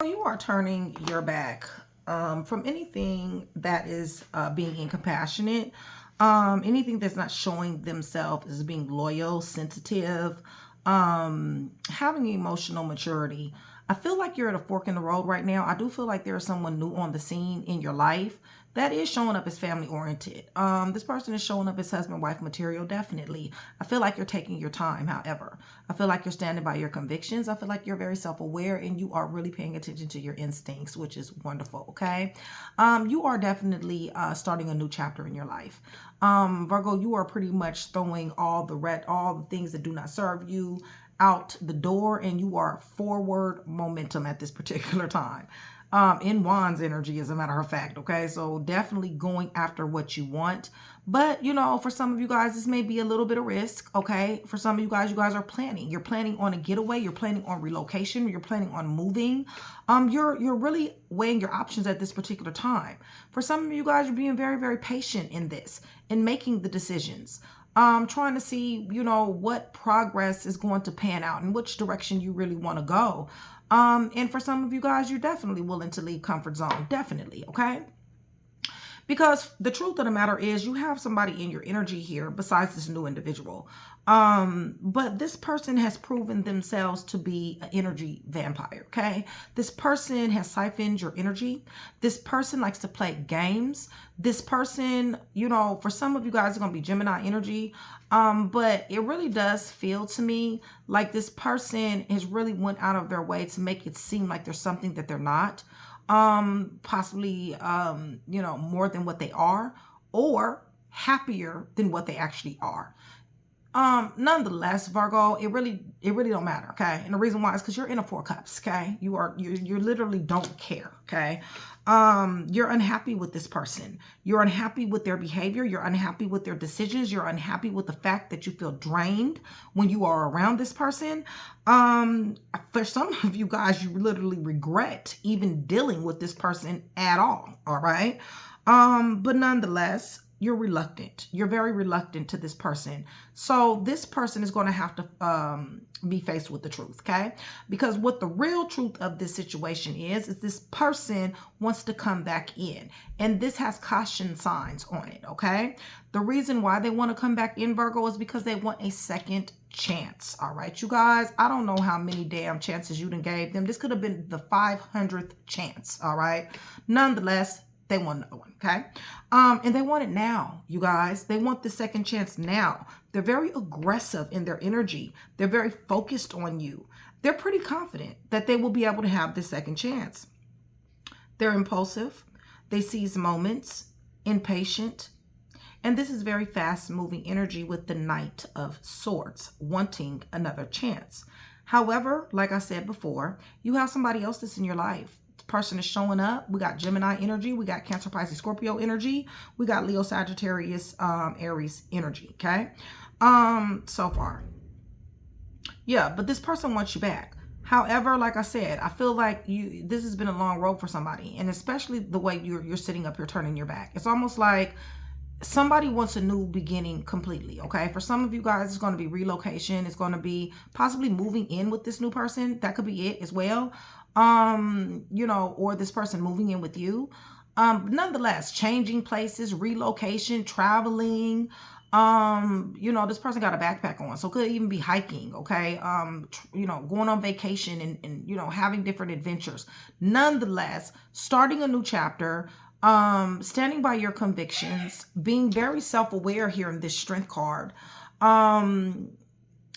You are turning your back from anything that is being incompassionate, anything that's not showing themselves as being loyal, sensitive, having emotional maturity. I feel like you're at a fork in the road right now. I do feel like there is someone new on the scene in your life that is showing up as family oriented. This person is showing up as husband wife material, definitely. I feel like you're taking your time. However, I feel like you're standing by your convictions. I feel like you're very self-aware and you are really paying attention to your instincts, which is wonderful. Okay. You are definitely starting a new chapter in your life. Virgo, you are pretty much throwing all the things that do not serve you out the door, and you are forward momentum at this particular time. In Wands energy, as a matter of fact. Okay, so definitely going after what you want. But you know, for some of you guys, this may be a little bit of risk. Okay, for some of you guys are planning. You're planning on a getaway. You're planning on relocation. You're planning on moving. You're really weighing your options at this particular time. For some of you guys, you're being very, very patient in this and making the decisions. Trying to see, you know, what progress is going to pan out and which direction you really want to go. And for some of you guys, you're definitely willing to leave comfort zone. Definitely. Okay. Because the truth of the matter is you have somebody in your energy here besides this new individual. But this person has proven themselves to be an energy vampire, okay? This person has siphoned your energy. This person likes to play games. This person, you know, for some of you guys, it's going to be Gemini energy. But it really does feel to me like this person has really went out of their way to make it seem like there's something that they're not. Possibly, you know, more than what they are, or happier than what they actually are. Nonetheless, Virgo, it really don't matter, okay? And the reason why is because you're in a Four Cups, okay? You literally don't care, okay? You're unhappy with this person. You're unhappy with their behavior. You're unhappy with their decisions. You're unhappy with the fact that you feel drained when you are around this person. For some of you guys, you literally regret even dealing with this person at all right? But nonetheless, you're reluctant. You're very reluctant to this person. So this person is going to have to be faced with the truth, okay? Because what the real truth of this situation is this person wants to come back in. And this has caution signs on it, okay? The reason why they want to come back in, Virgo, is because they want a second chance. All right, you guys, I don't know how many damn chances you done gave them. This could have been the 500th chance. All right. Nonetheless, they want another one, okay? And they want it now, you guys. They want the second chance now. They're very aggressive in their energy. They're very focused on you. They're pretty confident that they will be able to have the second chance. They're impulsive. They seize moments, impatient. And this is very fast-moving energy with the Knight of Swords, wanting another chance. However, like I said before, you have somebody else that's in your life. Person is showing up. We got Gemini energy. We got Cancer, Pisces, Scorpio energy. We got Leo, Sagittarius, Aries energy. Okay. So far. Yeah, but this person wants you back. However, like I said, I feel like this has been a long road for somebody, and especially the way you're sitting up, you're turning your back. It's almost like somebody wants a new beginning completely, okay? For some of you guys, it's going to be relocation. It's going to be possibly moving in with this new person. That could be it as well. You know, or this person moving in with you. Nonetheless, changing places, relocation, traveling. You know, this person got a backpack on, so it could even be hiking, okay? You know, going on vacation and, you know, having different adventures. Nonetheless, starting a new chapter, standing by your convictions, being very self-aware here in this Strength card,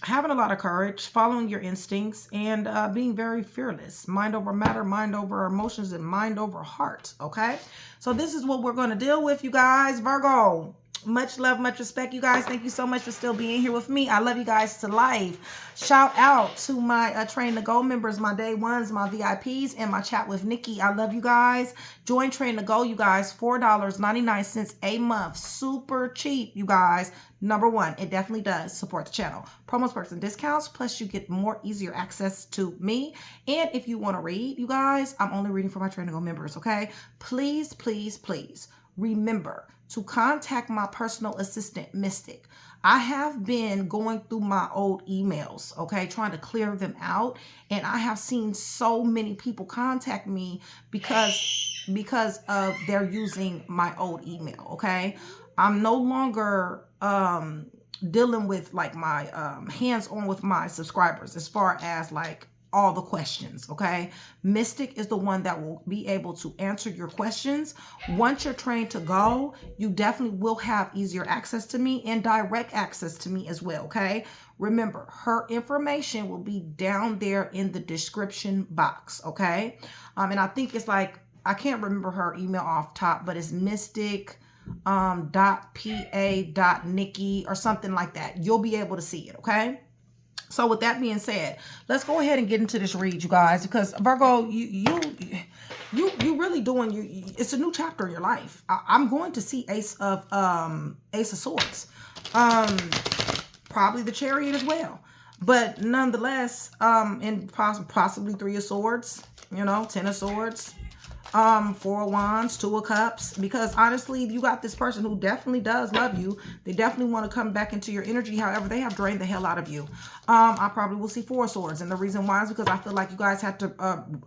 having a lot of courage, following your instincts, and being very fearless. Mind over matter, mind over emotions, and mind over heart, okay? So this is what we're going to deal with, you guys. Virgo, much love, much respect, you guys. Thank you so much for still being here with me. I love you guys to life. Shout out to my Train to Go members, my day ones, my VIPs, and my chat with Nikki. I love you guys. Join Train to Go, you guys. $4.99 a month. Super cheap, you guys. Number one, it definitely does support the channel. Promos, perks, and discounts. Plus, you get more easier access to me. And if you want to read, you guys, I'm only reading for my Train to Go members, okay? Please, please, please remember to contact my personal assistant, Mystic. I have been going through my old emails, okay, trying to clear them out. And I have seen so many people contact me because of they're using my old email, okay? I'm no longer dealing with like my hands-on with my subscribers as far as like all the questions, okay? Mystic is the one that will be able to answer your questions. Once you're trained to go, you definitely will have easier access to me and direct access to me as well, okay? Remember, her information will be down there in the description box, okay? And I think it's like, I can't remember her email off top, but it's mystic .pa.nikki or something like that. You'll be able to see it, okay? So with that being said, let's go ahead and get into this read, you guys, because Virgo, you really doing it's a new chapter in your life. I'm going to see Ace of Swords, probably the Chariot as well, but nonetheless, and possibly Three of Swords, you know, Ten of Swords, Four of Wands, Two of Cups, because honestly, you got this person who definitely does love you. They definitely want to come back into your energy. However, they have drained the hell out of you. I probably will see Four of Swords. And the reason why is because I feel like you guys have to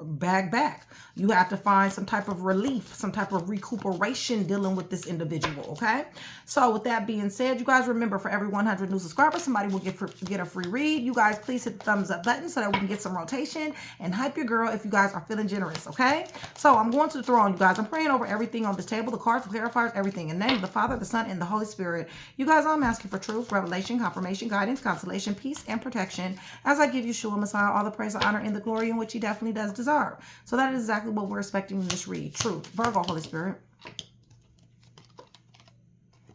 bag back. You have to find some type of relief, some type of recuperation dealing with this individual, okay? So with that being said, you guys remember, for every 100 new subscribers, somebody will get a free read. You guys please hit the thumbs up button so that we can get some rotation and hype your girl if you guys are feeling generous, okay? So I'm going to the throne, you guys. I'm praying over everything on this table. The cards, the clarifiers, everything. In the name of the Father, the Son, and the Holy Spirit. You guys, I'm asking for truth, revelation, confirmation, guidance, consolation, peace, and protection as I give you, Yeshua Messiah, all the praise, the honor, and the glory in which he definitely does deserve. So that is exactly what we're expecting in this read. Truth. Virgo, Holy Spirit.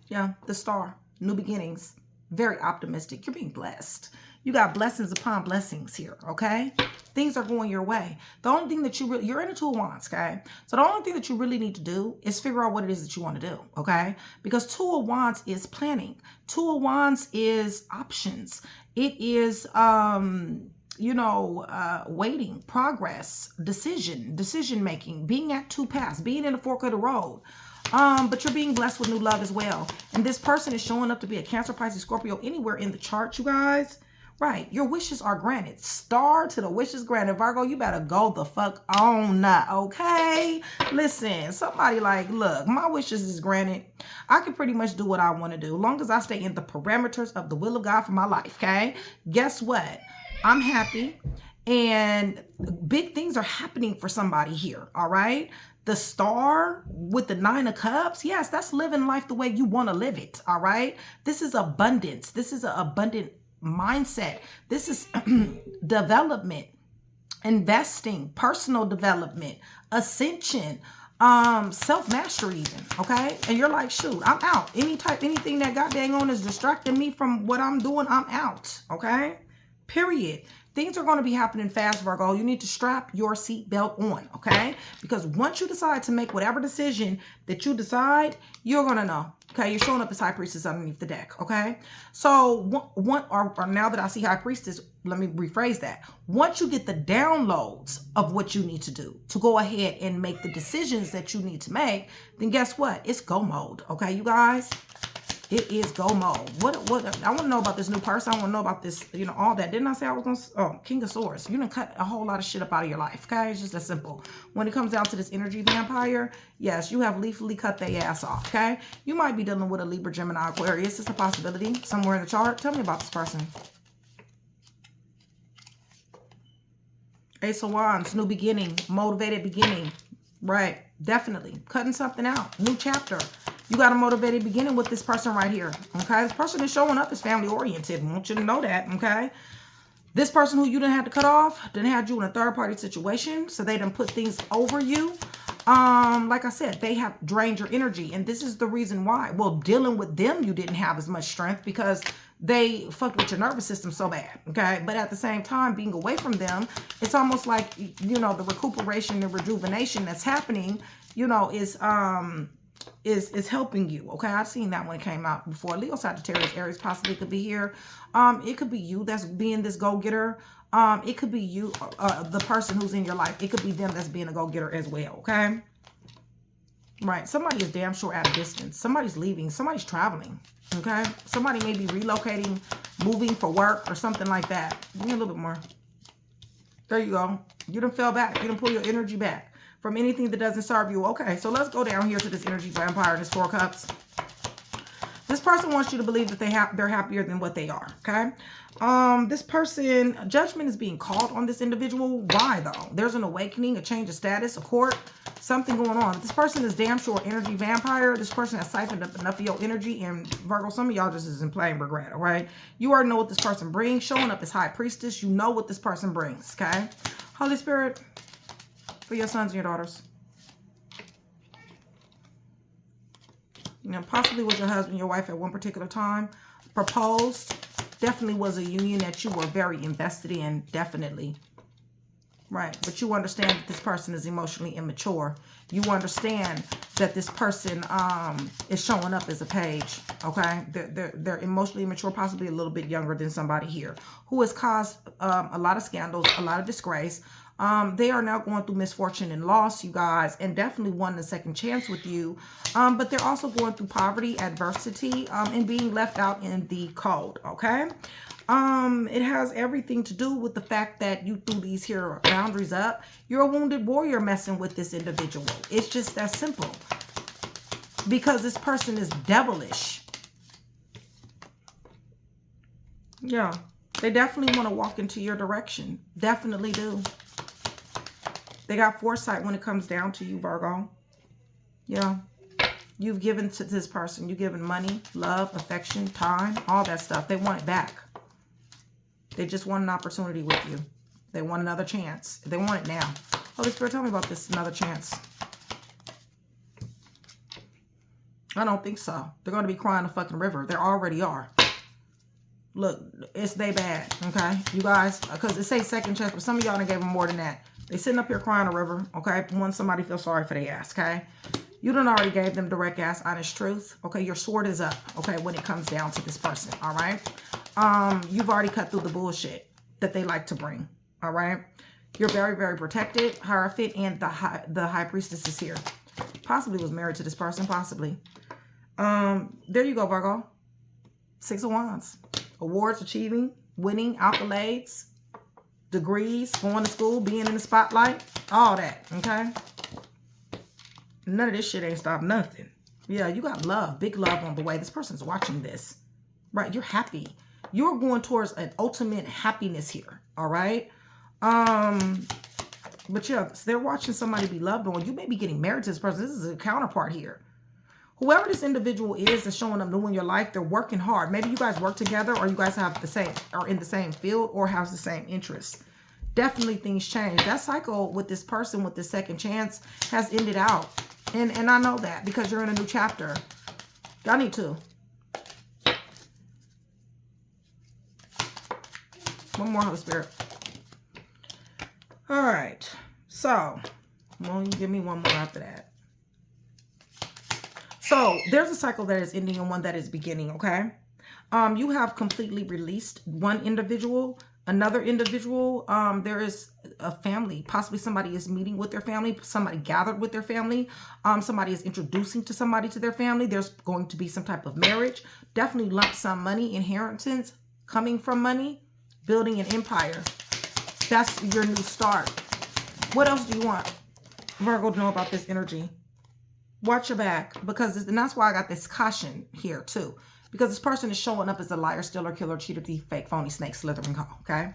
Yeah, the star. New beginnings. Very optimistic. You're being blessed. You got blessings upon blessings here, okay? Things are going your way. The only thing that you're in a Two of Wands, okay? So the only thing that you really need to do is figure out what it is that you want to do, okay? Because Two of Wands is planning. Two of Wands is options. It is, waiting, progress, decision making, being at two paths, being in the fork of the road. But you're being blessed with new love as well. And this person is showing up to be a Cancer, Pisces, Scorpio, anywhere in the chart, you guys. Right. Your wishes are granted. Star to the wishes granted. Virgo, you better go the fuck on, okay? Listen, somebody like, look, my wishes is granted. I can pretty much do what I want to do, as long as I stay in the parameters of the will of God for my life, okay? Guess what? I'm happy, and big things are happening for somebody here, all right? The star with the Nine of Cups, yes, that's living life the way you want to live it, all right? This is abundance. This is an abundant mindset. This is development, investing, personal development, ascension, self-mastery even, okay? And you're like, shoot, I'm out. Anything that got dang on is distracting me from what I'm doing, I'm out, okay? Period. Things are going to be happening fast, Virgo. You need to strap your seatbelt on, okay? Because once you decide to make whatever decision that you decide, you're going to know, okay? You're showing up as High Priestess underneath the deck, okay? So now that I see High Priestess, let me rephrase that. Once you get the downloads of what you need to do to go ahead and make the decisions that you need to make, then guess what? It's go mode, okay, you guys? It is go mode. What I want to know about this new person. I want to know about this, all that. Didn't I say I was going to, King of Swords. You done cut a whole lot of shit up out of your life, okay? It's just that simple. When it comes down to this energy vampire, yes, you have lethally cut their ass off, okay? You might be dealing with a Libra, Gemini, Aquarius. It's a possibility somewhere in the chart. Tell me about this person. Ace of Wands, new beginning, motivated beginning. Right, definitely. Cutting something out, new chapter. You got a motivated beginning with this person right here, okay? This person is showing up as family-oriented. I want you to know that, okay? This person who you didn't have to cut off, didn't have you in a third-party situation, so they done put things over you. Like I said, they have drained your energy, and this is the reason why. Well, dealing with them, you didn't have as much strength because they fucked with your nervous system so bad, okay? But at the same time, being away from them, it's almost like, the recuperation and rejuvenation that's happening, is helping you, okay? I've seen that when it came out before. Leo, Sagittarius, Aries possibly could be here. It could be you that's being this go-getter. It could be you, the person who's in your life. It could be them that's being a go-getter as well, okay? Right. Somebody is damn sure at a distance. Somebody's leaving. Somebody's traveling. Okay. Somebody may be relocating, moving for work or something like that. Give me a little bit more. There you go. You done fell back. You done pull your energy back from anything that doesn't serve you. Okay. So let's go down here to this energy vampire and this 4 cups. This person wants you to believe that they're happier than what they are, okay? This person, judgment is being called on this individual. Why, though? There's an awakening, a change of status, a court, something going on. This person is damn sure energy vampire. This person has siphoned up enough of your energy. And Virgo, some of y'all just is in plain regret, all right? You already know what this person brings. Showing up as high priestess. You know what this person brings, okay? Holy Spirit, for your sons and your daughters. You know, possibly was your husband, your wife at one particular time. Proposed. Definitely was a union that you were very invested in. Definitely. Right. But you understand that this person is emotionally immature. You understand that this person is showing up as a page. Okay. They're emotionally immature, possibly a little bit younger than somebody here who has caused a lot of scandals, a lot of disgrace. They are now going through misfortune and loss, you guys, and definitely wanting a second chance with you. But they're also going through poverty, adversity, and being left out in the cold, okay? It has everything to do with the fact that you threw these here boundaries up. You're a wounded warrior messing with this individual. It's just that simple. Because this person is devilish. Yeah. They definitely want to walk into your direction. Definitely do. They got foresight when it comes down to you, Virgo. Yeah. You've given to this person. You've given money, love, affection, time, all that stuff. They want it back. They just want an opportunity with you. They want another chance. They want it now. Holy Spirit, tell me about this another chance. I don't think so. They're going to be crying a fucking river. They already are. Look, it's they bad, okay? You guys, because it says second chance, but some of y'all done gave them more than that. They sitting up here crying a river, okay? When somebody feels sorry for their ass, okay? You done already gave them direct ass, honest truth, okay? Your sword is up, okay, when it comes down to this person, all right? You've already cut through the bullshit that they like to bring, all right? You're very, very protected, Hierophant, and the high priestess is here. Possibly was married to this person, possibly. There you go, Virgo. 6 of Wands. Awards, achieving, winning, accolades, degrees, going to school, being in the spotlight, all that, okay? None of this shit ain't stopped nothing. Yeah, you got love, big love on the way. This person's watching this, right? You're happy. You're going towards an ultimate happiness here, all right? But yeah, they're watching somebody be loved on. You may be getting married to this person. This is a counterpart here. Whoever this individual is that's showing up new in your life, they're working hard. Maybe you guys work together, or you guys have the same, or in the same field, or have the same interests. Definitely things change. That cycle with this person, with this second chance, has ended out. And I know that because you're in a new chapter. Y'all need to. One more, Holy Spirit. All right. So, well, you give me one more after that. So there's a cycle that is ending and one that is beginning, okay? You have completely released one individual, another individual. There is a family. Possibly somebody is meeting with their family. Somebody gathered with their family. Somebody is introducing to somebody to their family. There's going to be some type of marriage. Definitely lump sum money, inheritance, coming from money, building an empire. That's your new start. What else do you want Virgo to know about this energy? Watch your back, because and that's why I got this caution here too, because this person is showing up as a liar, stealer, killer, cheater, thief, fake, phony, snake, slithering hoe, okay?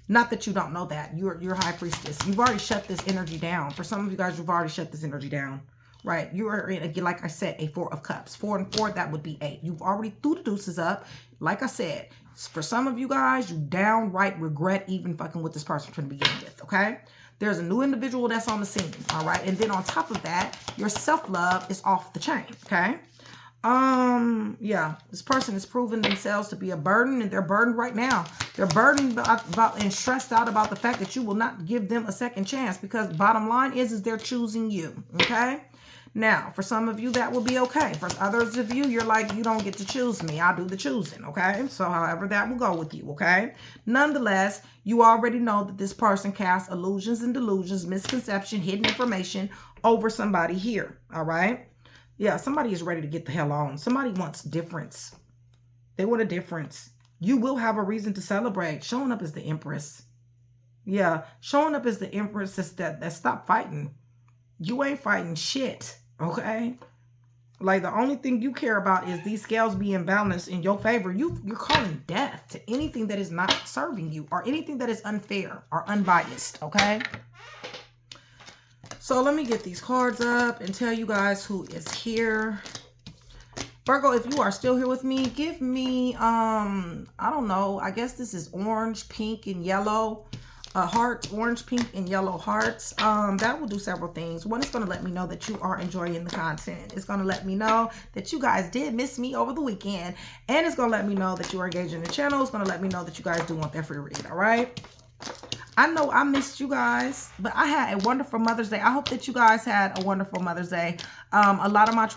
Not that you don't know that. You're high priestess. You've already shut this energy down. For some of you guys, you've already shut this energy down, right? You are in, again, like I said, a 4 of cups. 4 and 4, that would be 8. You've already threw the deuces up. Like I said, for some of you guys, you downright regret even fucking with this person from the beginning with, okay? There's a new individual that's on the scene, all right? And then on top of that, your self-love is off the chain, okay? Yeah, this person is proving themselves to be a burden, and they're burdened right now. They're burdened about and stressed out about the fact that you will not give them a second chance, because bottom line is they're choosing you, okay? Now, for some of you, that will be okay. For others of you, you're like, you don't get to choose me. I'll do the choosing, okay? So however that will go with you, okay? Nonetheless, you already know that this person casts illusions and delusions, misconception, hidden information over somebody here, all right? Yeah, somebody is ready to get the hell on. Somebody wants difference. They want a difference. You will have a reason to celebrate. Showing up as the Empress. Yeah, showing up as the Empress is that stop fighting. You ain't fighting shit, okay? Like, the only thing you care about is these scales being balanced in your favor. You're calling death to anything that is not serving you or anything that is unfair or unbiased, okay? So let me get these cards up and tell you guys who is here. Virgo, if you are still here with me, give me, I don't know, I guess this is orange, pink, and yellow. Hearts, orange, pink, and yellow hearts. That will do several things. One, it's going to let me know that you are enjoying the content. It's going to let me know that you guys did miss me over the weekend. And it's going to let me know that you are engaged in the channel. It's going to let me know that you guys do want that free read, all right? I know I missed you guys, but I had a wonderful Mother's Day. I hope that you guys had a wonderful Mother's Day. A lot of my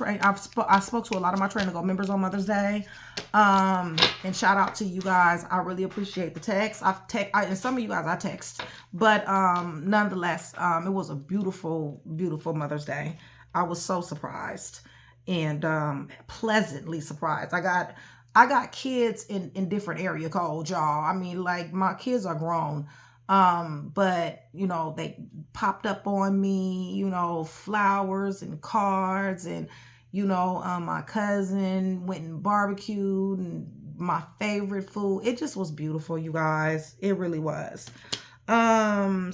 I spoke to a lot of my Train to Go members on Mother's Day. And shout out to you guys. I really appreciate the text. And some of you guys I text, but nonetheless, it was a beautiful, beautiful Mother's Day. I was so surprised and pleasantly surprised. I got kids in different area codes, y'all. I mean, like, my kids are grown. But, you know, they popped up on me, you know, flowers and cards and, you know, my cousin went and barbecued and my favorite food. It just was beautiful, you guys. It really was. And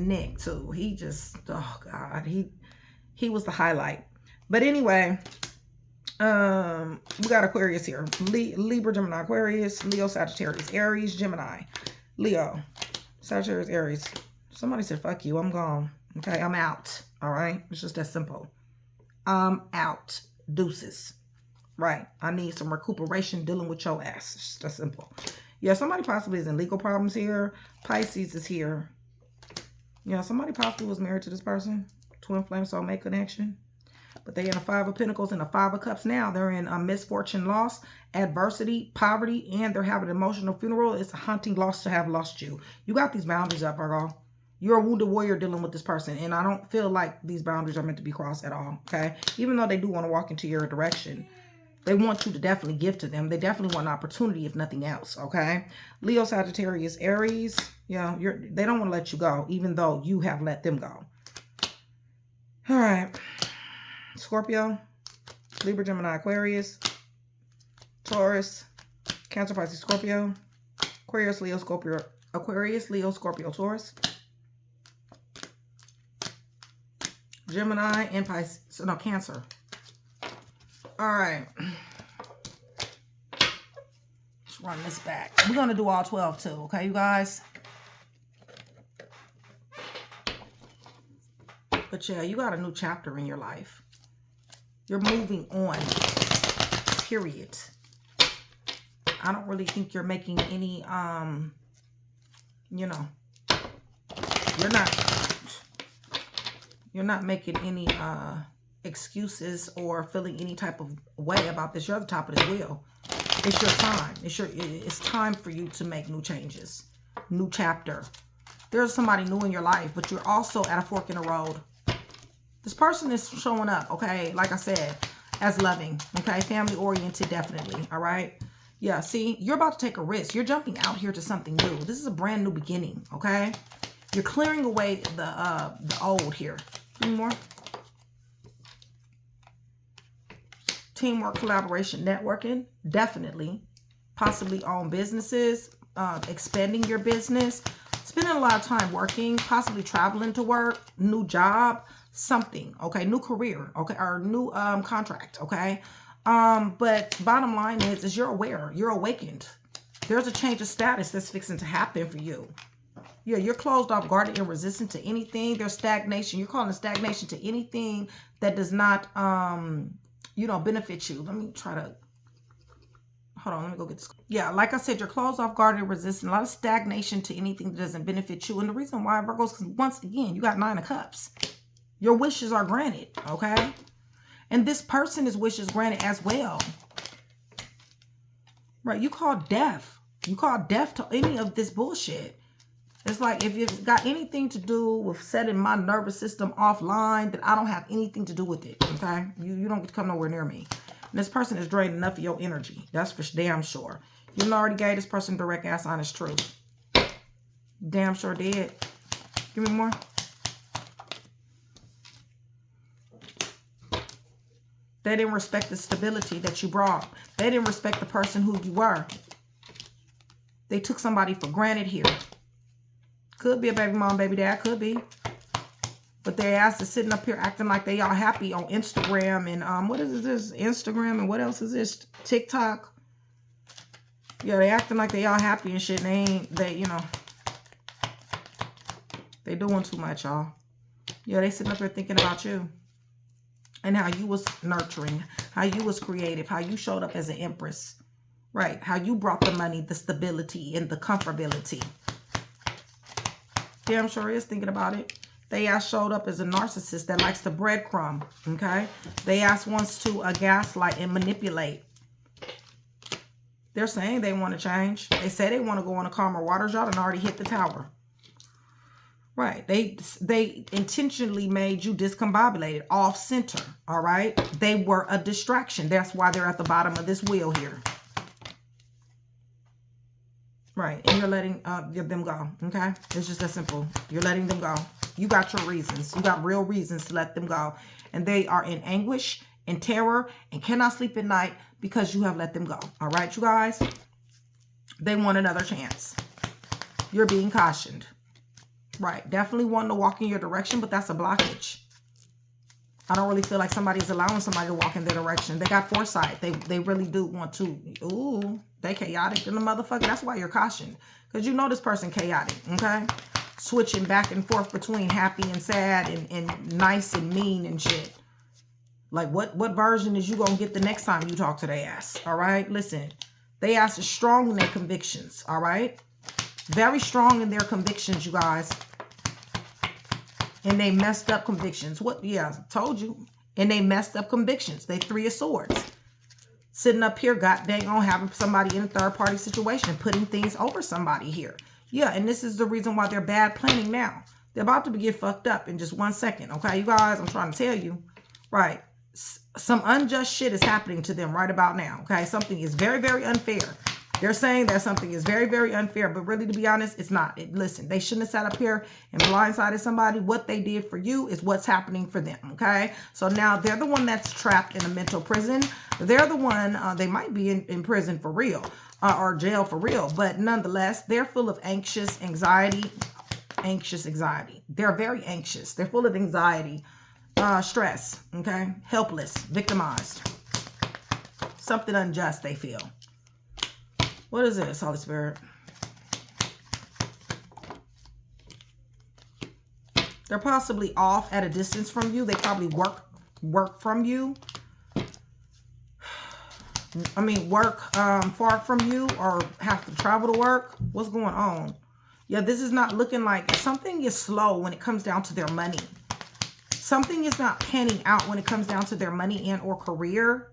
Nick too. He just, oh God, he was the highlight. But anyway, we got Aquarius here. Libra, Gemini, Aquarius, Leo, Sagittarius, Aries, Gemini. Leo, Sagittarius, Aries. Somebody said, fuck you, I'm gone. Okay, I'm out. All right, it's just that simple. I'm out. Deuces. Right, I need some recuperation dealing with your ass. It's just that simple. Yeah, somebody possibly is in legal problems here. Pisces is here. Yeah, somebody possibly was married to this person. Twin flame soulmate connection. But they're in a Five of Pentacles and a Five of Cups now. They're in a misfortune, loss, adversity, poverty, and they're having an emotional funeral. It's a haunting loss to have lost you. You got these boundaries up, Virgo. You're a wounded warrior dealing with this person, and I don't feel like these boundaries are meant to be crossed at all, okay? Even though they do want to walk into your direction, they want you to definitely give to them. They definitely want an opportunity, if nothing else, okay? Leo, Sagittarius, Aries, yeah, they don't want to let you go, even though you have let them go. All right. Scorpio, Libra, Gemini, Aquarius, Taurus, Cancer, Pisces, Scorpio, Aquarius, Leo, Scorpio, Aquarius, Leo, Scorpio, Taurus, Gemini, and Pisces, no, Cancer. All right. Let's run this back. We're going to do all 12 too, okay, you guys? But yeah, you got a new chapter in your life. You're moving on, period. I don't really think you're making any, you know, you're not making any excuses or feeling any type of way about this. You're at the top of this wheel. It's your time. It's time for you to make new changes, new chapter. There's somebody new in your life, but you're also at a fork in the road. This person is showing up, okay, like I said, as loving, okay, family-oriented, definitely, all right? Yeah, see, you're about to take a risk. You're jumping out here to something new. This is a brand new beginning, okay? You're clearing away the old here. Any more? Teamwork, collaboration, networking, definitely. Possibly own businesses, expanding your business, spending a lot of time working, possibly traveling to work, new job, something, okay, new career, okay, or new contract, okay. But bottom line is you're aware, you're awakened. There's a change of status that's fixing to happen for you. Yeah, you're closed off, guarded, and resistant to anything. There's stagnation. You're calling stagnation to anything that does not, you know, benefit you. Let me try to, hold on, let me go get this. Yeah, like I said, you're closed off, guarded, and resistant. A lot of stagnation to anything that doesn't benefit you. And the reason why, Virgo, is because once again, you got 9 of Cups. Your wishes are granted, okay? And this person is wishes granted as well. Right, you call death. You call death to any of this bullshit. It's like, if you've got anything to do with setting my nervous system offline, then I don't have anything to do with it, okay? You don't get to come nowhere near me. And this person is draining enough of your energy. That's for damn sure. You already gave this person direct ass honest truth. Damn sure did. Give me more. They didn't respect the stability that you brought. They didn't respect the person who you were. They took somebody for granted here. Could be a baby mom, baby dad, could be. But their ass is sitting up here acting like they all happy on Instagram and what is this? Instagram and what else is this? TikTok. Yeah, they acting like they all happy and shit. And they doing too much, y'all. Yeah, they sitting up here thinking about you. And how you was nurturing, how you was creative, how you showed up as an empress. Right, how you brought the money, the stability, and the comfortability. Damn sure is thinking about it. They ass showed up as a narcissist that likes to breadcrumb, okay? They ass wants to gaslight and manipulate. They're saying they want to change. They say they want to go on a calmer water yacht and already hit the tower. Right. They intentionally made you discombobulated, off center. All right. They were a distraction. That's why they're at the bottom of this wheel here. Right. And you're letting them go. Okay. It's just that simple. You're letting them go. You got your reasons. You got real reasons to let them go. And they are in anguish and terror and cannot sleep at night because you have let them go. All right, you guys. They want another chance. You're being cautioned. Right, definitely wanting to walk in your direction, but that's a blockage. I don't really feel like somebody's allowing somebody to walk in their direction. They got foresight. They really do want to. Ooh, they chaotic in the motherfucker. That's why you're cautioned. Because you know this person chaotic, okay? Switching back and forth between happy and sad and nice and mean and shit. Like, what version is you going to get the next time you talk to their ass, all right? Listen, they ass is strong in their convictions, all right? Very strong in their convictions, you guys. And they messed up convictions. What? Yeah, told you. And they messed up convictions. They 3 of swords. Sitting up here, god dang on, having somebody in a third party situation and putting things over somebody here. Yeah, and this is the reason why they're bad planning now. They're about to get fucked up in just 1 second. Okay, you guys, I'm trying to tell you. Right. Some unjust shit is happening to them right about now. Okay, something is very, very unfair. They're saying that something is very, very unfair, but really, to be honest, it's not. Listen, they shouldn't have sat up here and blindsided somebody. What they did for you is what's happening for them, okay? So now they're the one that's trapped in a mental prison. They're the one, they might be in prison for real, or jail for real, but nonetheless, they're full of anxious anxiety. They're very anxious. They're full of anxiety, stress, okay? Helpless, victimized. Something unjust they feel. What is this, Holy Spirit? They're possibly off at a distance from you. They probably work from you. I mean, work far from you or have to travel to work. What's going on? Yeah, this is not looking like something is slow when it comes down to their money. Something is not panning out when it comes down to their money and or career.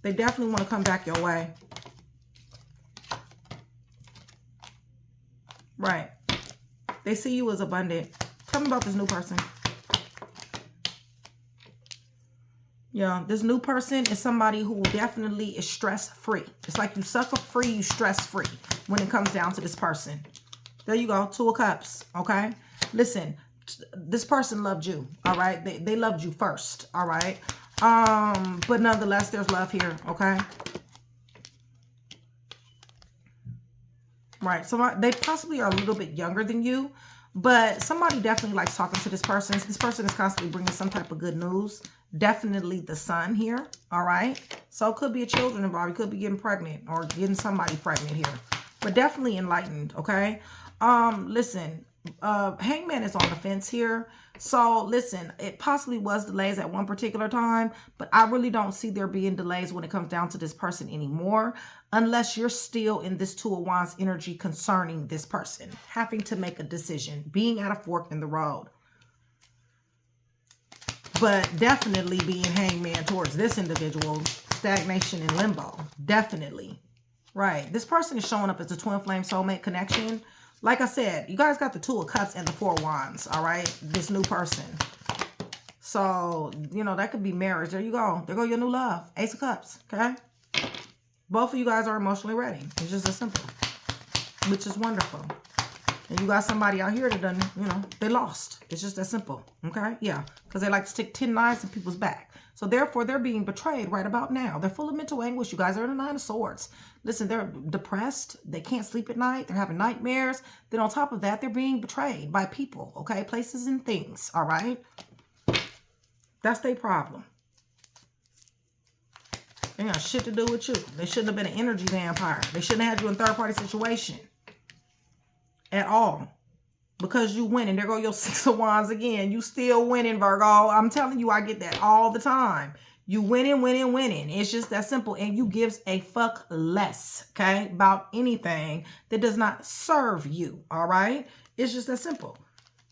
They definitely want to come back your way. Right. They see you as abundant. Tell me about this new person. Yeah, this new person is somebody who definitely is stress-free. It's like you suffer-free, you stress-free when it comes down to this person. There you go. 2 of Cups. Okay. Listen, this person loved you. All right. They loved you first. All right. But nonetheless, there's love here, okay? Right, so they possibly are a little bit younger than you, but somebody definitely likes talking to this person. This person is constantly bringing some type of good news. Definitely the sun here, all right? So it could be a children involved. You could be getting pregnant or getting somebody pregnant here, but definitely enlightened, okay? Listen, Hangman is on the fence here. So listen, it possibly was delays at one particular time, but I really don't see there being delays when it comes down to this person anymore, unless you're still in this Two of Wands energy concerning this person, having to make a decision, being at a fork in the road. But definitely being hangman towards this individual, stagnation and limbo, definitely. Right, this person is showing up as a twin flame soulmate connection. Like I said, you guys got the Two of Cups and the Four of Wands, all right? This new person. So, you know, that could be marriage. There you go. There go your new love. Ace of Cups, okay? Both of you guys are emotionally ready. It's just as simple, which is wonderful. And you got somebody out here that done, you know, they lost. It's just that simple, okay? Yeah, because they like to stick 10 knives in people's back. So therefore, they're being betrayed right about now. They're full of mental anguish. You guys are in the Nine of Swords. Listen, they're depressed. They can't sleep at night. They're having nightmares. Then on top of that, they're being betrayed by people, okay? Places and things, all right? That's their problem. They got shit to do with you. They shouldn't have been an energy vampire. They shouldn't have had you in a third-party situation at all. Because you win, and there go your Six of Wands again. You still winning, Virgo. I'm telling you, I get that all the time. You winning, winning, winning. It's just that simple. And you gives a fuck less, okay, about anything that does not serve you, all right? It's just that simple.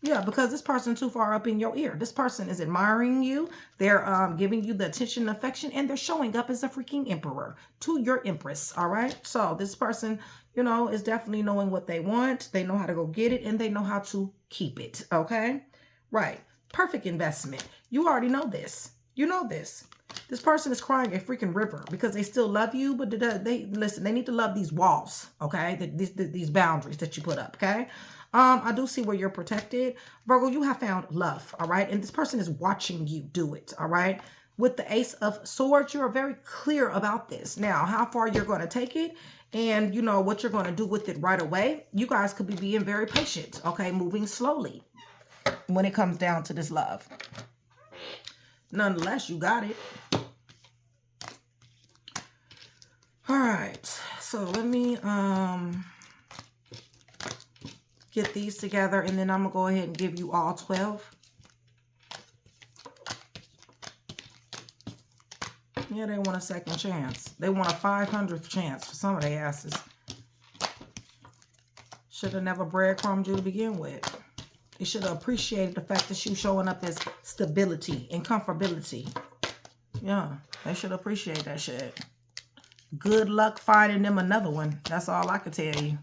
Yeah, because this person too far up in your ear. This person is admiring you. They're giving you the attention and affection, and they're showing up as a freaking emperor to your empress, all right? So this person, you know, is definitely knowing what they want. They know how to go get it, and they know how to keep it, okay? Right. Perfect investment. You already know this. You know this. This person is crying a freaking river because they still love you, but they listen, they need to love these walls, okay? These boundaries that you put up, okay? I do see where you're protected. Virgo, you have found love, all right? And this person is watching you do it, all right? With the Ace of Swords, you're very clear about this. Now, how far you're going to take it and, you know, what you're going to do with it right away. You guys could be being very patient, okay? Moving slowly when it comes down to this love. Nonetheless, you got it. All right. So let me get these together, and then I'm going to go ahead and give you all 12. Yeah, they want a second chance. They want a 500th chance for some of their asses. Should have never breadcrumbed you to begin with. They should have appreciated the fact that you showing up as stability and comfortability. Yeah, they should appreciate that shit. Good luck finding them another one. That's all I can tell you.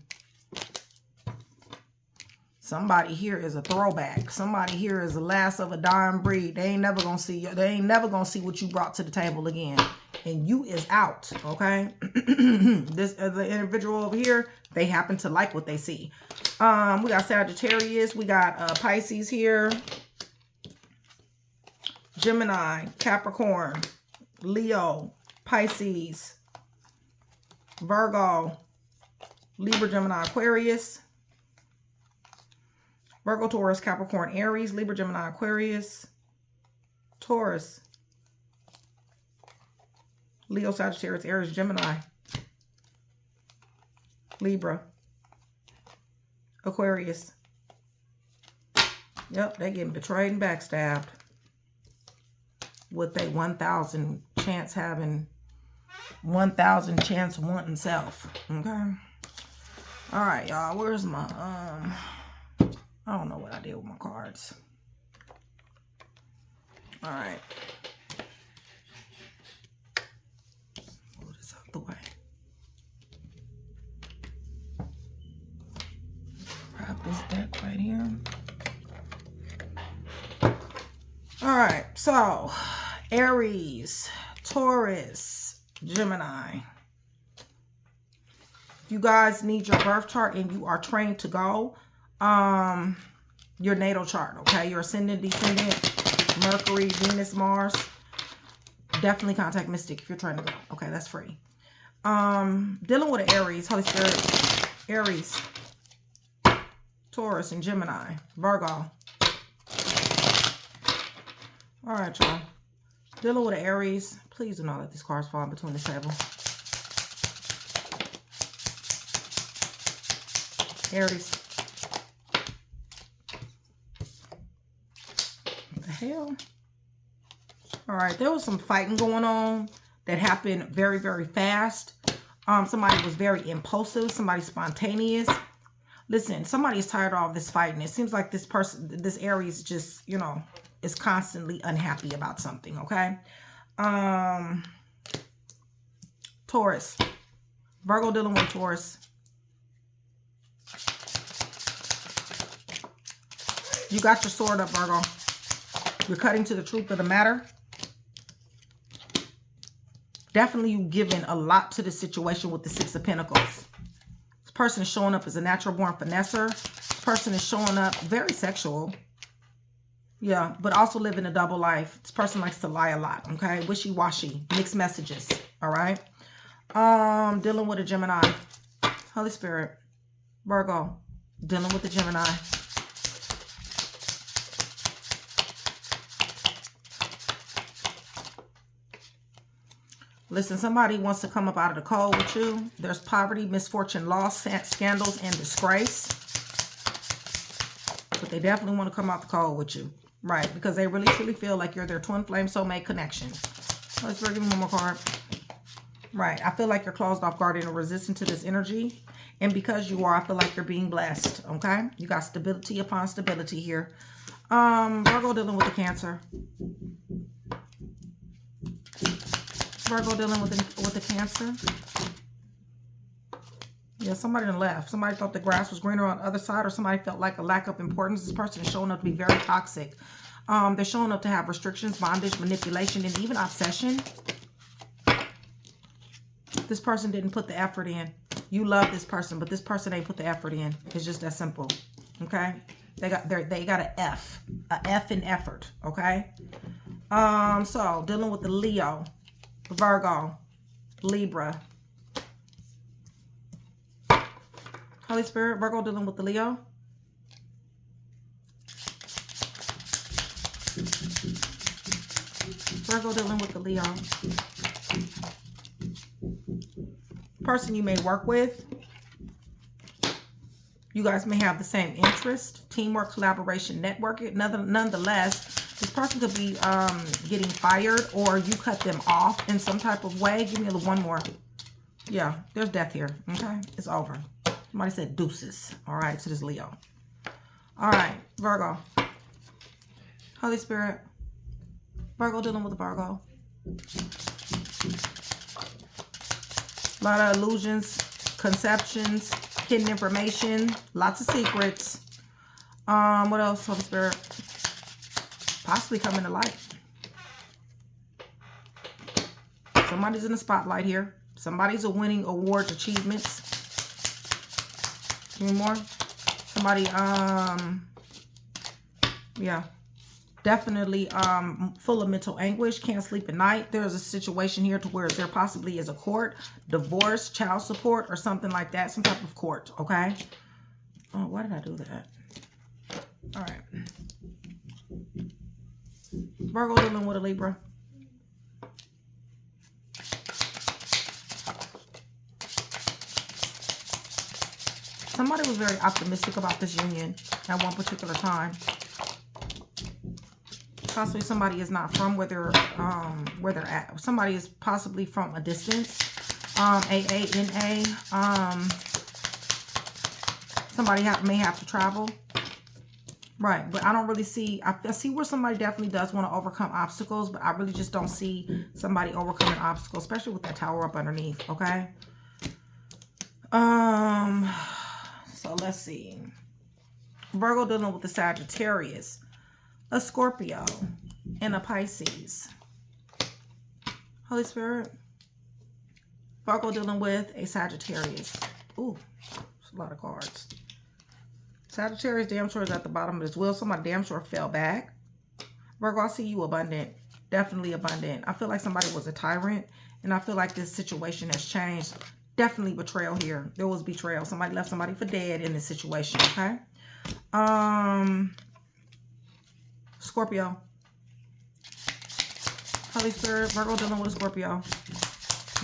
Somebody here is a throwback. Somebody here is the last of a dying breed. They ain't never gonna see you. They ain't never gonna see what you brought to the table again. And you is out, okay? This other individual over here, they happen to like what they see. We got Sagittarius. We got Pisces here. Gemini, Capricorn, Leo, Pisces, Virgo, Libra, Gemini, Aquarius. Virgo, Taurus, Capricorn, Aries, Libra, Gemini, Aquarius, Taurus, Leo, Sagittarius, Aries, Gemini, Libra, Aquarius. Yep, they getting betrayed and backstabbed with a 1,000 chance having 1,000 chance wanting self. Okay. All right, y'all. Where's my I don't know what I did with my cards. All right. Move this out the way. Grab this deck right here. All right. So, Aries, Taurus, Gemini. You guys need your birth chart and you are trained to go. Your natal chart, okay? Your ascendant, descendant, Mercury, Venus, Mars. Definitely contact Mystic if you're trying to go. Okay, that's free. Dealing with an Aries, Holy Spirit, Aries, Taurus, and Gemini, Virgo. All right, y'all. Dealing with an Aries. Please do not let these cards fall in between the table. Aries. hell? All right, there was some fighting going on that happened very, very fast. Somebody was very impulsive. Somebody spontaneous. Listen, somebody is tired of all this fighting. It seems like this person, this Aries just, you know, is constantly unhappy about something, okay? Taurus. Virgo dealing with Taurus. You got your sword up, Virgo. You're cutting to the truth of the matter. Definitely you giving a lot to the situation with the Six of Pentacles. This person is showing up as a natural born finesser. This person is showing up very sexual. Yeah, but also living a double life. This person likes to lie a lot, okay? Wishy-washy, mixed messages, all right? Dealing with a Gemini. Holy Spirit. Virgo, dealing with the Gemini. Listen, somebody wants to come up out of the cold with you. There's poverty, misfortune, loss, scandals, and disgrace. But they definitely want to come out the cold with you. Right, because they really, truly feel like you're their twin flame soulmate connection. Let's give me one more card. Right, I feel like you're closed off guard and resistant to this energy. And because you are, I feel like you're being blessed, okay? You got stability upon stability here. Virgo dealing with the Cancer. Virgo dealing with the Cancer. Yeah, somebody done left. Somebody thought the grass was greener on the other side, or somebody felt like a lack of importance. This person is showing up to be very toxic. They're showing up to have restrictions, bondage, manipulation, and even obsession. This person didn't put the effort in. You love this person, but this person ain't put the effort in. It's just that simple. Okay? They got an F. A F in effort. Okay? So dealing with the Leo, Virgo, Libra. Holy Spirit, Virgo dealing with the Leo. Virgo dealing with the Leo. Person you may work with. You guys may have the same interest, teamwork, collaboration, networking. Nonetheless, this person could be getting fired, or you cut them off in some type of way. Give me one more. Yeah, there's death here. Okay, it's over. Somebody said deuces. All right, so this Leo. All right, Virgo. Holy Spirit. Virgo dealing with the Virgo. A lot of illusions, conceptions, hidden information, lots of secrets. What else, Holy Spirit? Possibly coming to light. Somebody's in the spotlight here. Somebody's winning awards, achievements. Any more? Somebody, yeah, definitely full of mental anguish, can't sleep at night. There's a situation here to where there possibly is a court, divorce, child support, or something like that, some type of court, okay? Oh, why did I do that? All right. Virgo dealing with a Libra. Somebody was very optimistic about this union at one particular time. Possibly somebody is not from where they're at. Somebody is possibly from a distance. AANA. Somebody may have to travel. Right, but I don't really see. I see where somebody definitely does want to overcome obstacles, but I really just don't see somebody overcoming obstacles, especially with that tower up underneath. Okay. So let's see. Virgo dealing with the Sagittarius, a Scorpio, and a Pisces. Holy Spirit. Virgo dealing with a Sagittarius. Ooh, that's a lot of cards. Sagittarius damn sure is at the bottom of this wheel. Somebody damn sure fell back. Virgo, I see you abundant. Definitely abundant. I feel like somebody was a tyrant, and I feel like this situation has changed. Definitely betrayal here. There was betrayal. Somebody left somebody for dead in this situation, okay? Scorpio. Holy Spirit, Virgo dealing with a Scorpio.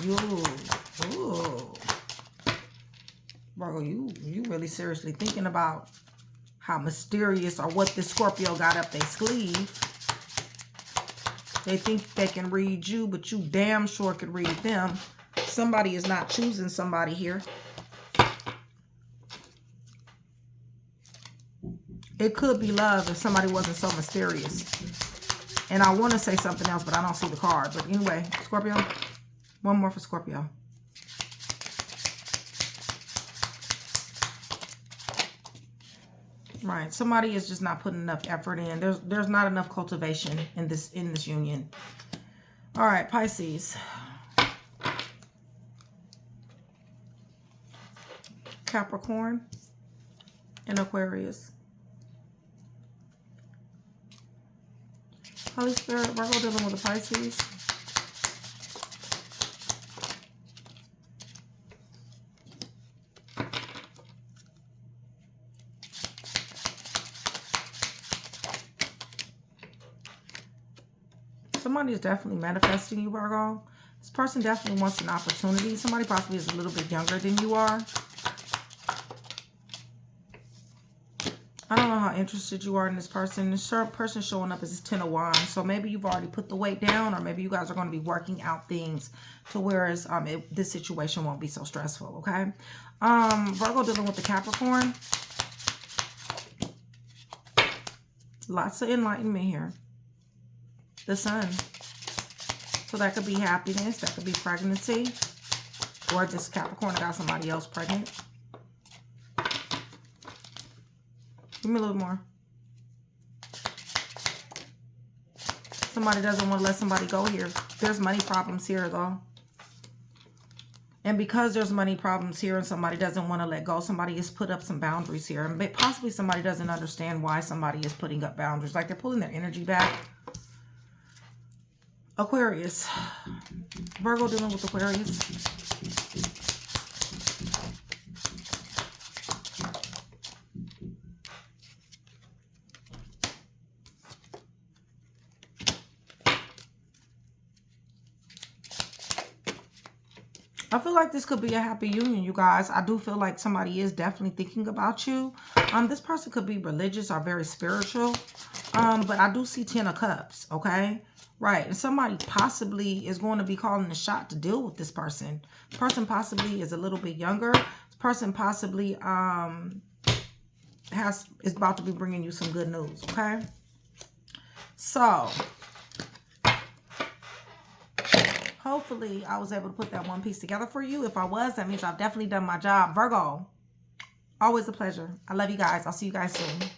Ooh. Virgo, you really seriously thinking about how mysterious or what this Scorpio got up their sleeve. They think they can read you, but you damn sure could read them. Somebody is not choosing somebody here. It could be love if somebody wasn't so mysterious. And I want to say something else, but I don't see the card. But anyway, Scorpio, one more for Scorpio. Right, somebody is just not putting enough effort in. There's not enough cultivation in this union. All right, Pisces. Capricorn and Aquarius. Holy Spirit, Virgo dealing with the Pisces. Somebody is definitely manifesting you, Virgo. This person definitely wants an opportunity. Somebody possibly is a little bit younger than you are. I don't know how interested you are in this person. This person showing up is 10 of Wands. So maybe you've already put the weight down, or maybe you guys are going to be working out things to whereas this situation won't be so stressful, okay? Virgo dealing with the Capricorn. Lots of enlightenment here. The Sun. So that could be happiness. That could be pregnancy. Or this Capricorn got somebody else pregnant. Give me a little more. Somebody doesn't want to let somebody go here. There's money problems here, though. And because there's money problems here and somebody doesn't want to let go, somebody has put up some boundaries here. And possibly somebody doesn't understand why somebody is putting up boundaries. Like they're pulling their energy back. Aquarius. Virgo dealing with Aquarius. I feel like this could be a happy union, you guys. I do feel like somebody is definitely thinking about you. This person could be religious or very spiritual. But I do see 10 of Cups, okay? Right. And somebody possibly is going to be calling the shot to deal with this person. This person possibly is a little bit younger. This person possibly is about to be bringing you some good news, okay? So hopefully I was able to put that one piece together for you. If I was, that means I've definitely done my job. Virgo, always a pleasure. I love you guys. I'll see you guys soon.